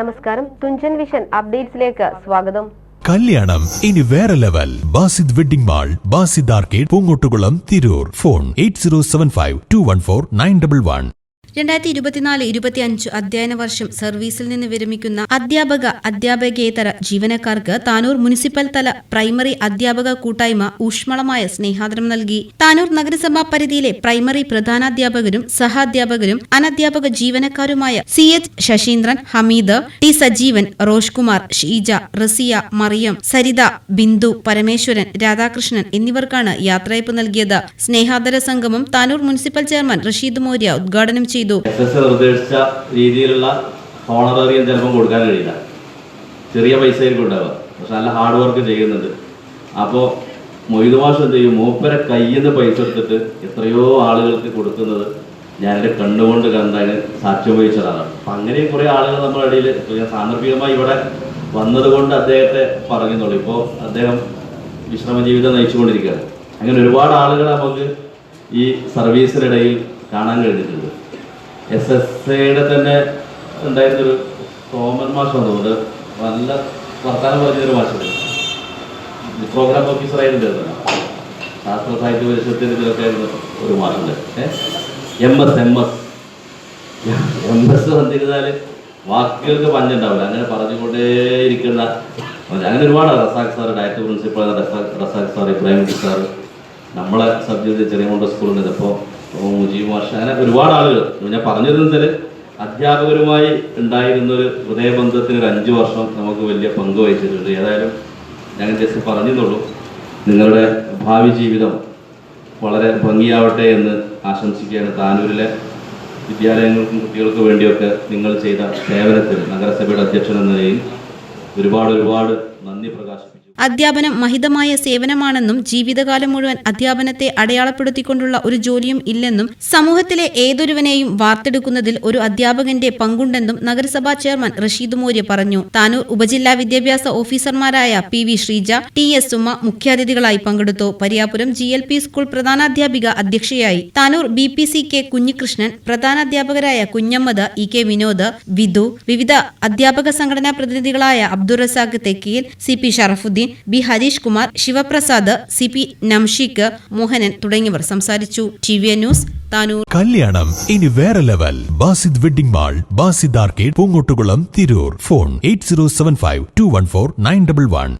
നമസ്കാരം, തുഞ്ചൻ വിഷൻ അപ്ഡേറ്റ്സിലേക്ക് സ്വാഗതം. കല്യാണം ഇനി വേറെ level. Basid wedding mall, Basid arcade, Poongottukulam, Tirur. Phone 8075214911. 2024-25 അധ്യയന വർഷം സർവീസിൽ നിന്ന് വിരമിക്കുന്ന അധ്യാപകേതര ജീവനക്കാർക്ക് താനൂർ മുനിസിപ്പൽ തല പ്രൈമറി അധ്യാപക കൂട്ടായ്മ ഊഷ്മളമായ സ്നേഹാദരം നൽകി. താനൂർ നഗരസഭാ പരിധിയിലെ പ്രൈമറി പ്രധാനാധ്യാപകരും സഹാധ്യാപകരും അനധ്യാപക ജീവനക്കാരുമായ CH ശശീന്ദ്രൻ, ഹമീദ്, ടി സജീവൻ, റോഷ്കുമാർ, ഷീജ, റസിയ, മറിയം, സരിത, ബിന്ദു, പരമേശ്വരൻ, രാധാകൃഷ്ണൻ എന്നിവർക്കാണ് യാത്രയപ്പ് നൽകിയത്. സ്നേഹാദര സംഗമം താനൂർ മുനിസിപ്പൽ ചെയർമാൻ റഷീദ് മോര്യ ഉദ്ഘാടനം ചെയ്തു. നിർദ്ദേശിച്ച രീതിയിലുള്ള ഹോണറേറിയം ചിലപ്പം കൊടുക്കാൻ കഴിയില്ല, ചെറിയ പൈസ ആയിരിക്കും ഉണ്ടാവുക, പക്ഷെ നല്ല ഹാർഡ് വർക്ക് ചെയ്യുന്നുണ്ട്. അപ്പോൾ മൊയ്തു മാഷ് എന്ത് ചെയ്യും, മൂപ്പരെ കയ്യിൽ നിന്ന് പൈസ എടുത്തിട്ട് എത്രയോ ആളുകൾക്ക് കൊടുക്കുന്നത് ഞാൻ എൻ്റെ കണ്ണുകൊണ്ട് കണ്ടതിന് സാക്ഷ്യം വഹിച്ചതാണ്. അപ്പം അങ്ങനെയും കുറേ ആളുകൾ നമ്മുടെ ഇടയിൽ സാന്ദർഭികമായി ഇവിടെ വന്നതുകൊണ്ട് അദ്ദേഹത്തെ പറയുന്നുള്ളൂ. ഇപ്പോൾ അദ്ദേഹം വിശ്രമ ജീവിതം നയിച്ചുകൊണ്ടിരിക്കുകയാണ്. അങ്ങനെ ഒരുപാട് ആളുകൾ നമുക്ക് ഈ സർവീസിനിടയിൽ കാണാൻ കഴിഞ്ഞിട്ടുണ്ട്. SSAയുടെ തന്നെ ഉണ്ടായിരുന്നൊരു സോമൻ മാഷ് വന്നുകൊണ്ട് നല്ല വർത്താനം പറഞ്ഞൊരു മാഷുണ്ട്, പ്രോഗ്രാം ഓഫീസറായിട്ടുണ്ടായിരുന്നു, ശാസ്ത്ര സാഹിത്യ പരിഷത്തിൻ്റെ ഇതിലൊക്കെ ആയിരുന്നു ഒരു മാഷുണ്ട്. MS വന്നിരുന്നാൽ വാക്കുകൾക്ക് പഞ്ഞുണ്ടാവില്ല, അങ്ങനെ പറഞ്ഞുകൊണ്ടേയിരിക്കുന്ന അങ്ങനെ ഒരുപാട്. Razak sir, director principal Razak sir, Ibrahim sir, നമ്മളെ സബ്ജക്ട് ചെറിയ സ്കൂളിൽ ഇപ്പോൾ മുജീബ് മാഷ്, അങ്ങനെ ഒരുപാട് ആളുകൾ. ഞാൻ പറഞ്ഞതെന്നുവെച്ചാൽ അധ്യാപകരുമായി ഉണ്ടായിരുന്നൊരു ഹൃദയബന്ധത്തിന് ഒരു 5 വർഷം നമുക്ക് വലിയ പങ്ക് വഹിച്ചിട്ടുണ്ട്. ഏതായാലും ഞങ്ങൾ ജസ്റ്റ് പറഞ്ഞെന്നുള്ളൂ. നിങ്ങളുടെ ഭാവി ജീവിതം വളരെ ഭംഗിയാവട്ടെ എന്ന് ആശംസിക്കുകയാണ്. താനൂരിലെ വിദ്യാലയങ്ങൾക്കും കുട്ടികൾക്കും വേണ്ടിയൊക്കെ നിങ്ങൾ ചെയ്ത സേവനത്തിന് നഗരസഭയുടെ അധ്യക്ഷൻ എന്ന നിലയിൽ ഒരുപാട് നന്ദി പ്രകാശിപ്പിച്ചു. അധ്യാപനം മഹിതമായ സേവനമാണെന്നും ജീവിതകാലം മുഴുവൻ അധ്യാപനത്തെ അടയാളപ്പെടുത്തിക്കൊണ്ടുള്ള ഒരു ജോലിയും ഇല്ലെന്നും സമൂഹത്തിലെ ഏതൊരുവനെയും വാർത്തെടുക്കുന്നതിൽ ഒരു അധ്യാപകന്റെ പങ്കുണ്ടെന്നും നഗരസഭാ ചെയർമാൻ റഷീദ് മോര്യ പറഞ്ഞു. താനൂർ ഉപജില്ലാ വിദ്യാഭ്യാസ ഓഫീസർമാരായ PV ശ്രീജ, TS സുമ മുഖ്യാതിഥികളായി പങ്കെടുത്തു. പരിയാപുരം GLP സ്കൂൾ പ്രധാനാധ്യാപിക അധ്യക്ഷയായി. താനൂർ BPCK കുഞ്ഞികൃഷ്ണൻ, പ്രധാനാധ്യാപകരായ കുഞ്ഞമ്മദ്, EK വിനോദ്, വിധു, വിവിധ അധ്യാപക സംഘടനാ പ്രതിനിധികളായ Abdul Razak Thekkiyil, CP Sharafuddin, B Harish Kumar, Sivaprasad, CP നംഷിക്ക്, Mohanan തുടങ്ങിയവർ സംസാരിച്ചു. TVN news, Tanur. കല്യാണം ഇനി വേറെ level. Basid wedding mall, Basid arcade, Poongottukulam, Tirur. Phone 8075214911.